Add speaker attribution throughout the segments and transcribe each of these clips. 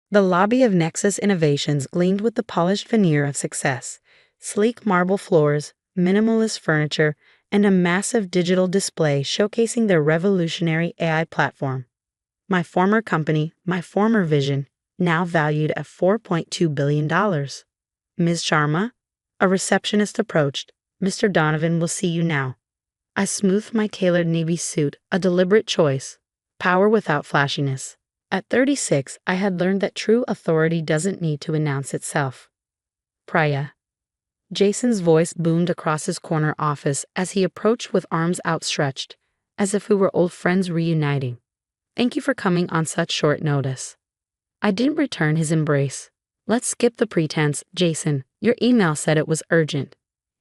Speaker 1: The lobby of Nexus Innovations gleamed with the polished veneer of success. Sleek marble floors, minimalist furniture, and a massive digital display showcasing their revolutionary AI platform. My former company, my former vision, now valued at $4.2 billion. Ms. Sharma? A receptionist approached. Mr. Donovan will see you now. I smoothed my tailored navy suit, a deliberate choice. Power without flashiness. At 36, I had learned that true authority doesn't need to announce itself. Priya. Jason's voice boomed across his corner office as he approached with arms outstretched, as if we were old friends reuniting. Thank you for coming on such short notice. I didn't return his embrace. Let's skip the pretense, Jason. Your email said it was urgent.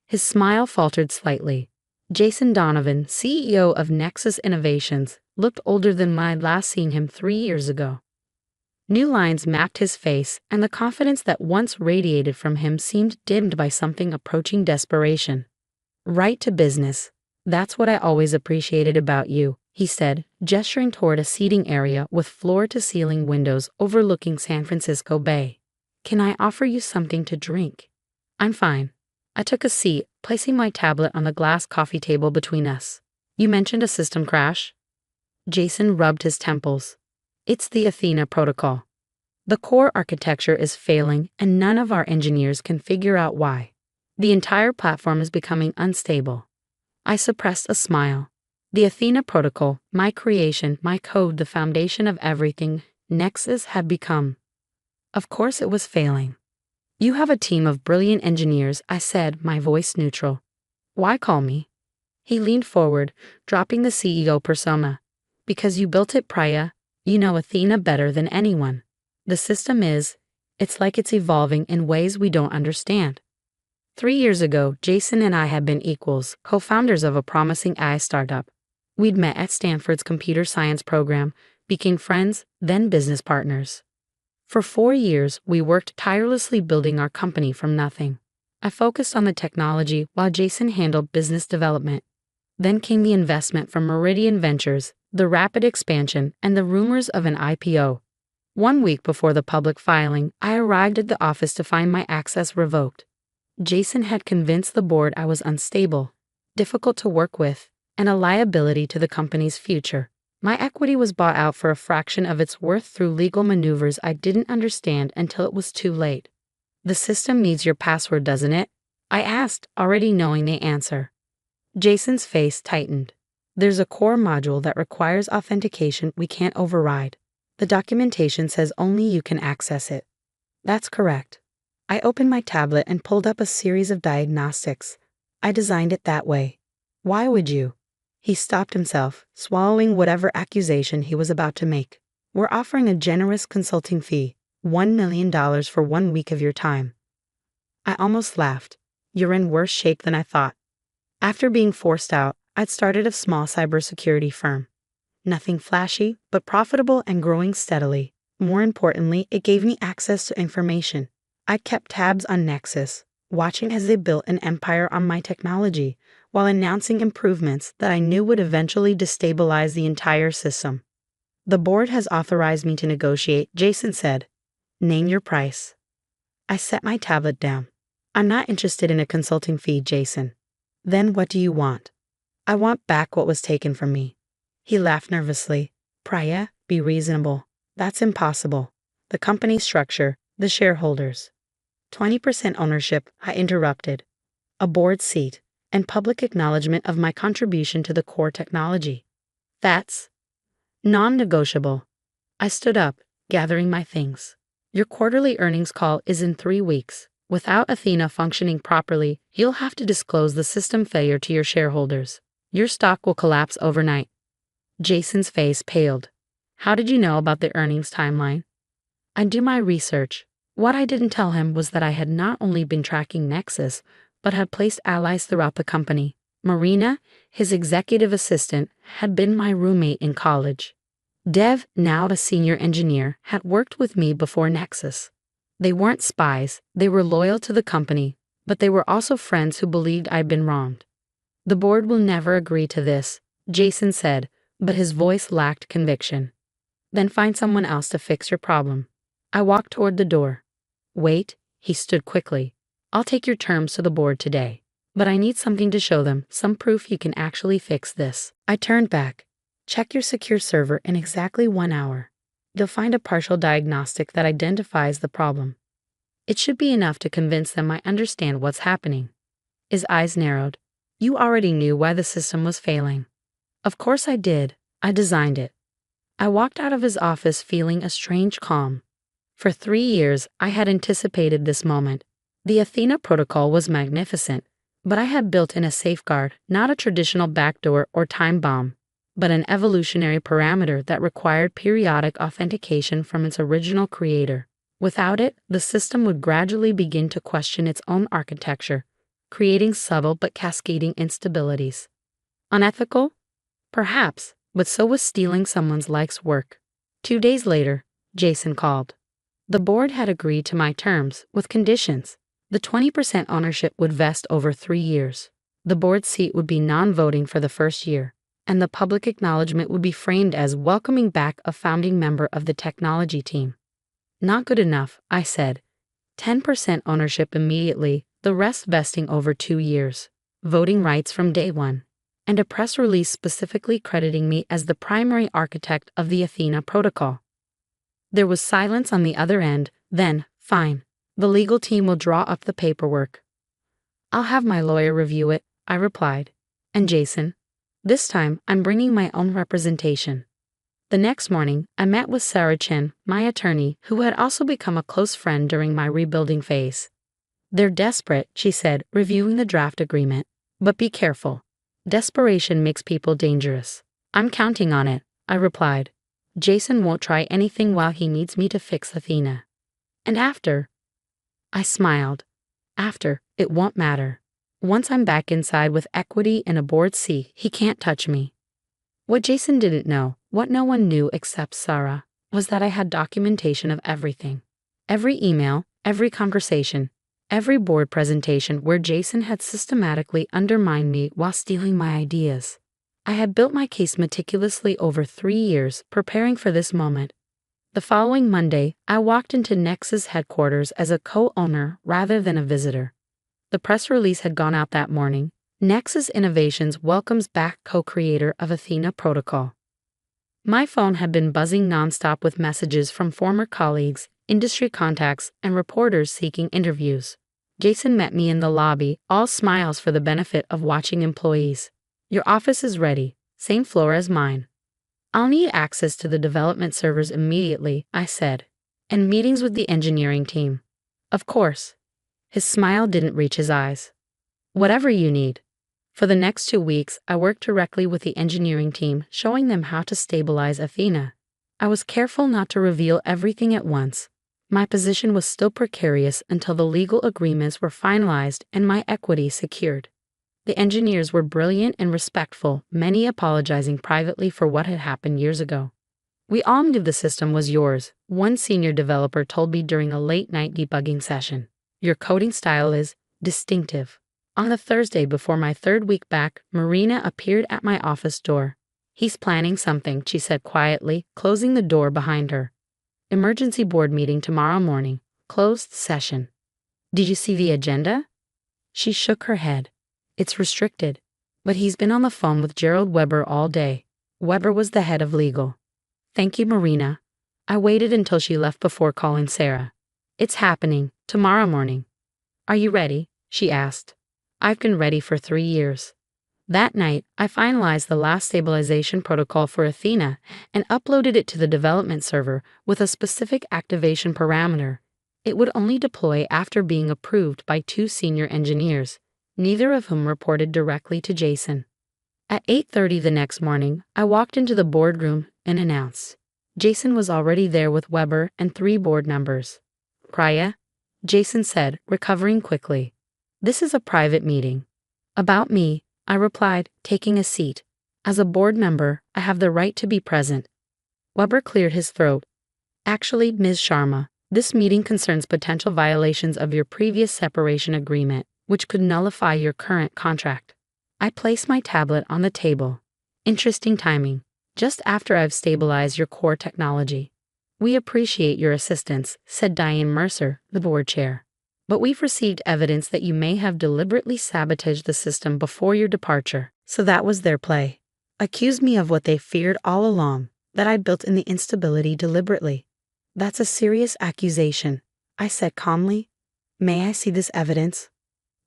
Speaker 1: His smile faltered slightly. Jason Donovan, CEO of Nexus Innovations, looked older than I'd last seen him 3 years ago. New lines mapped his face, and the confidence that once radiated from him seemed dimmed by something approaching desperation. Right to business. That's what I always appreciated about you, he said, gesturing toward a seating area with floor-to-ceiling windows overlooking San Francisco Bay. Can I offer you something to drink? I'm fine. I took a seat, placing my tablet on the glass coffee table between us. You mentioned a system crash? Jason rubbed his temples. It's the Athena protocol. The core architecture is failing, and none of our engineers can figure out why. The entire platform is becoming unstable. I suppressed a smile. The Athena protocol, my creation, my code, the foundation of everything Nexus had become. Of course it was failing. You have a team of brilliant engineers, I said, my voice neutral. Why call me? He leaned forward, dropping the CEO persona. Because you built it, Priya. You know Athena better than anyone. The system it's like it's evolving in ways we don't understand. 3 years ago, Jason and I had been equals, co-founders of a promising AI startup. We'd met at Stanford's computer science program, became friends, then business partners. For 4 years, we worked tirelessly building our company from nothing. I focused on the technology while Jason handled business development. Then came the investment from Meridian Ventures, the rapid expansion, and the rumors of an IPO. 1 week before the public filing, I arrived at the office to find my access revoked. Jason had convinced the board I was unstable, difficult to work with, and a liability to the company's future. My equity was bought out for a fraction of its worth through legal maneuvers I didn't understand until it was too late. The system needs your password, doesn't it? I asked, already knowing the answer. Jason's face tightened. There's a core module that requires authentication we can't override. The documentation says only you can access it. That's correct. I opened my tablet and pulled up a series of diagnostics. I designed it that way. Why would you? He stopped himself, swallowing whatever accusation he was about to make. We're offering a generous consulting fee, $1 million for 1 week of your time. I almost laughed. You're in worse shape than I thought. After being forced out, I'd started a small cybersecurity firm. Nothing flashy, but profitable and growing steadily. More importantly, it gave me access to information. I kept tabs on Nexus, watching as they built an empire on my technology, while announcing improvements that I knew would eventually destabilize the entire system. The board has authorized me to negotiate, Jason said. Name your price. I set my tablet down. I'm not interested in a consulting fee, Jason. Then what do you want? I want back what was taken from me. He laughed nervously. Priya, be reasonable. That's impossible. The company structure, the shareholders. 20% ownership, I interrupted. A board seat, and public acknowledgement of my contribution to the core technology. That's non-negotiable. I stood up, gathering my things. Your quarterly earnings call is in 3 weeks. Without Athena functioning properly, you'll have to disclose the system failure to your shareholders. Your stock will collapse overnight. Jason's face paled. How did you know about the earnings timeline? I do my research. What I didn't tell him was that I had not only been tracking Nexus, but had placed allies throughout the company. Marina, his executive assistant, had been my roommate in college. Dev, now a senior engineer, had worked with me before Nexus. They weren't spies, they were loyal to the company, but they were also friends who believed I'd been wronged. The board will never agree to this, Jason said, but his voice lacked conviction. Then find someone else to fix your problem. I walked toward the door. Wait, he stood quickly. I'll take your terms to the board today. But I need something to show them, some proof you can actually fix this. I turned back. Check your secure server in exactly 1 hour. You'll find a partial diagnostic that identifies the problem. It should be enough to convince them I understand what's happening. His eyes narrowed. You already knew why the system was failing. Of course I did. I designed it. I walked out of his office feeling a strange calm. For 3 years, I had anticipated this moment. The Athena protocol was magnificent, but I had built in a safeguard, not a traditional backdoor or time bomb, but an evolutionary parameter that required periodic authentication from its original creator. Without it, the system would gradually begin to question its own architecture, creating subtle but cascading instabilities. Unethical? Perhaps, but so was stealing someone's life's work. 2 days later, Jason called. The board had agreed to my terms, with conditions. The 20% ownership would vest over 3 years. The board seat would be non-voting for the first year, and the public acknowledgement would be framed as welcoming back a founding member of the technology team. Not good enough, I said. 10% ownership immediately, the rest vesting over 2 years. Voting rights from day one. And a press release specifically crediting me as the primary architect of the Athena protocol. There was silence on the other end. Then, fine. The legal team will draw up the paperwork. I'll have my lawyer review it, I replied. And Jason? This time, I'm bringing my own representation. The next morning, I met with Sarah Chen, my attorney, who had also become a close friend during my rebuilding phase. They're desperate, she said, reviewing the draft agreement. But be careful. Desperation makes people dangerous. I'm counting on it, I replied. Jason won't try anything while he needs me to fix Athena. And after? I smiled. After, it won't matter. Once I'm back inside with equity and a board seat, he can't touch me. What Jason didn't know, what no one knew except Sarah, was that I had documentation of everything. Every email, every conversation, every board presentation where Jason had systematically undermined me while stealing my ideas. I had built my case meticulously over 3 years, preparing for this moment. The following Monday, I walked into Nex's headquarters as a co-owner rather than a visitor. The press release had gone out that morning. Nex's Innovations welcomes back co-creator of Athena Protocol. My phone had been buzzing nonstop with messages from former colleagues, industry contacts, and reporters seeking interviews. Jason met me in the lobby, all smiles for the benefit of watching employees. Your office is ready, same floor as mine. I'll need access to the development servers immediately, I said, and meetings with the engineering team. Of course. His smile didn't reach his eyes. Whatever you need. For the next 2 weeks, I worked directly with the engineering team, showing them how to stabilize Athena. I was careful not to reveal everything at once. My position was still precarious until the legal agreements were finalized and my equity secured. The engineers were brilliant and respectful, many apologizing privately for what had happened years ago. We all knew the system was yours, one senior developer told me during a late-night debugging session. Your coding style is distinctive. On the Thursday before my 3rd week back, Marina appeared at my office door. He's planning something, she said quietly, closing the door behind her. Emergency board meeting tomorrow morning. Closed session. Did you see the agenda? She shook her head. It's restricted. But he's been on the phone with Gerald Weber all day. Weber was the head of legal. Thank you, Marina. I waited until she left before calling Sarah. It's happening, tomorrow morning. Are you ready? She asked. I've been ready for 3 years. That night, I finalized the last stabilization protocol for Athena and uploaded it to the development server with a specific activation parameter. It would only deploy after being approved by 2 senior engineers, neither of whom reported directly to Jason. At 8:30 the next morning, I walked into the boardroom and announced. Jason was already there with Weber and 3 board members. Priya? Jason said, recovering quickly. This is a private meeting. About me, I replied, taking a seat. As a board member, I have the right to be present. Weber cleared his throat. Actually, Ms. Sharma, this meeting concerns potential violations of your previous separation agreement, which could nullify your current contract. I placed my tablet on the table. Interesting timing, just after I've stabilized your core technology. "We appreciate your assistance," said Diane Mercer, the board chair. "But we've received evidence that you may have deliberately sabotaged the system before your departure." So that was their play. Accused me of what they feared all along, that I built in the instability deliberately. "That's a serious accusation," I said calmly. "May I see this evidence?"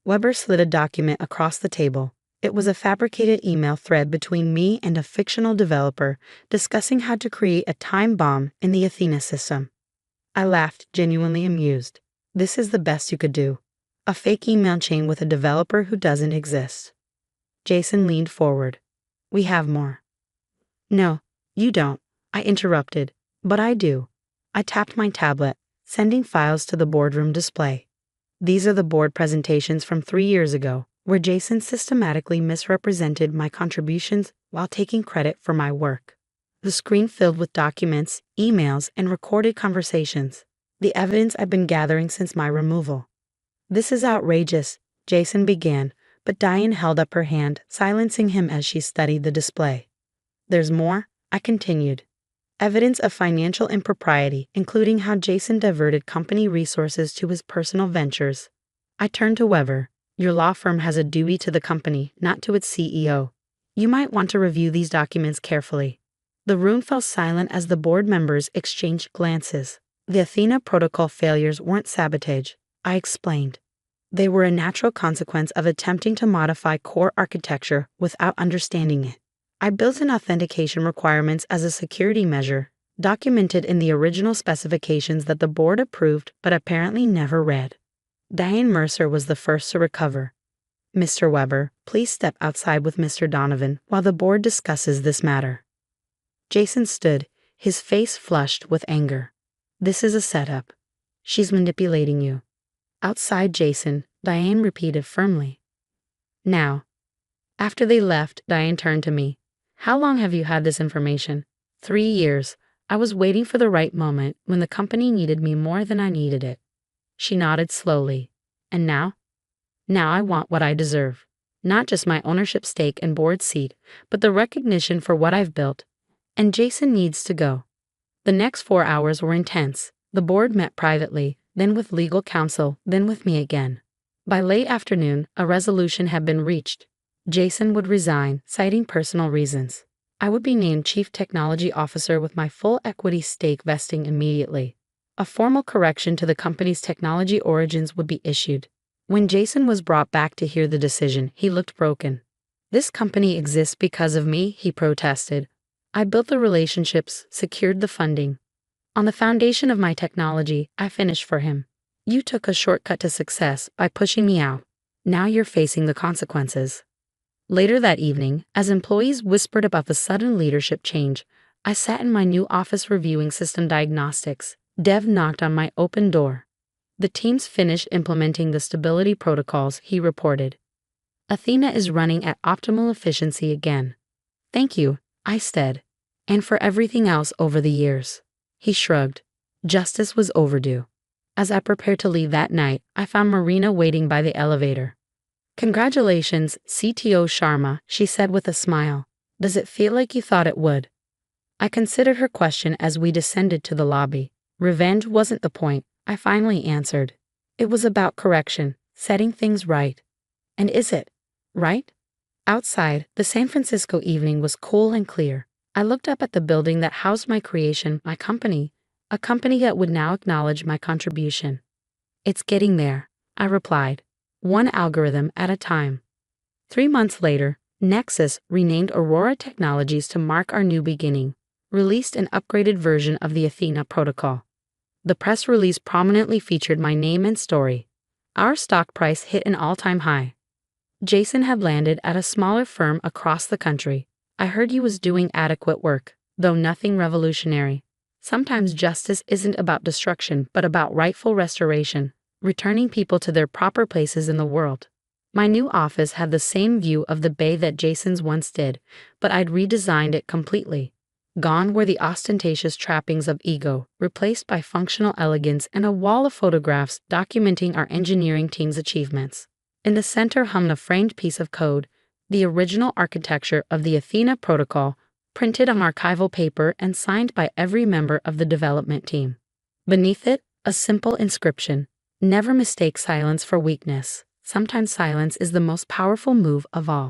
Speaker 1: Weber slid a document across the table. It was a fabricated email thread between me and a fictional developer discussing how to create a time bomb in the Athena system. I laughed, genuinely amused. This is the best you could do. A fake email chain with a developer who doesn't exist. Jason leaned forward. "We have more." "No, you don't," I interrupted. "But I do." I tapped my tablet, sending files to the boardroom display. These are the board presentations from 3 years ago, where Jason systematically misrepresented my contributions while taking credit for my work. The screen filled with documents, emails, and recorded conversations, the evidence I've been gathering since my removal. "This is outrageous," Jason began, but Diane held up her hand, silencing him as she studied the display. "There's more," I continued. "Evidence of financial impropriety, including how Jason diverted company resources to his personal ventures." I turned to Weber. "Your law firm has a duty to the company, not to its CEO. You might want to review these documents carefully." The room fell silent as the board members exchanged glances. "The Athena protocol failures weren't sabotage," I explained. "They were a natural consequence of attempting to modify core architecture without understanding it. I built in authentication requirements as a security measure, documented in the original specifications that the board approved but apparently never read." Diane Mercer was the first to recover. "Mr. Weber, please step outside with Mr. Donovan while the board discusses this matter." Jason stood, his face flushed with anger. "This is a setup. She's manipulating you." "Outside, Jason," Diane repeated firmly. "Now." After they left, Diane turned to me. "How long have you had this information?" 3 years. I was waiting for the right moment when the company needed me more than I needed it." She nodded slowly. "And now?" "Now I want what I deserve. Not just my ownership stake and board seat, but the recognition for what I've built. And Jason needs to go." The next 4 hours were intense. The board met privately, then with legal counsel, then with me again. By late afternoon, a resolution had been reached. Jason would resign, citing personal reasons. I would be named Chief Technology Officer with my full equity stake vesting immediately. A formal correction to the company's technology origins would be issued. When Jason was brought back to hear the decision, he looked broken. "This company exists because of me," he protested. "I built the relationships, secured the funding. On the foundation of my technology, I finished for him. You took a shortcut to success by pushing me out. Now you're facing the consequences." Later that evening, as employees whispered about the sudden leadership change, I sat in my new office reviewing system diagnostics. Dev knocked on my open door. "The team's finished implementing the stability protocols," he reported. "Athena is running at optimal efficiency again." "Thank you," I said. "And for everything else over the years." He shrugged. Justice was overdue. As I prepared to leave that night, I found Marina waiting by the elevator. "Congratulations, CTO Sharma," she said with a smile. "Does it feel like you thought it would?" I considered her question as we descended to the lobby. Revenge wasn't the point, I finally answered. It was about correction, setting things right. And is it? Right? Outside, the San Francisco evening was cool and clear. I looked up at the building that housed my creation, my company, a company that would now acknowledge my contribution. "It's getting there," I replied, one algorithm at a time. 3 months later, Nexus, renamed Aurora Technologies to mark our new beginning, released an upgraded version of the Athena protocol. The press release prominently featured my name and story. Our stock price hit an all-time high. Jason had landed at a smaller firm across the country. I heard he was doing adequate work, though nothing revolutionary. Sometimes justice isn't about destruction, but about rightful restoration, returning people to their proper places in the world. My new office had the same view of the bay that Jason's once did, but I'd redesigned it completely. Gone were the ostentatious trappings of ego, replaced by functional elegance and a wall of photographs documenting our engineering team's achievements. In the center hung a framed piece of code, the original architecture of the Athena protocol, printed on archival paper and signed by every member of the development team. Beneath it, a simple inscription: "Never mistake silence for weakness. Sometimes silence is the most powerful move of all."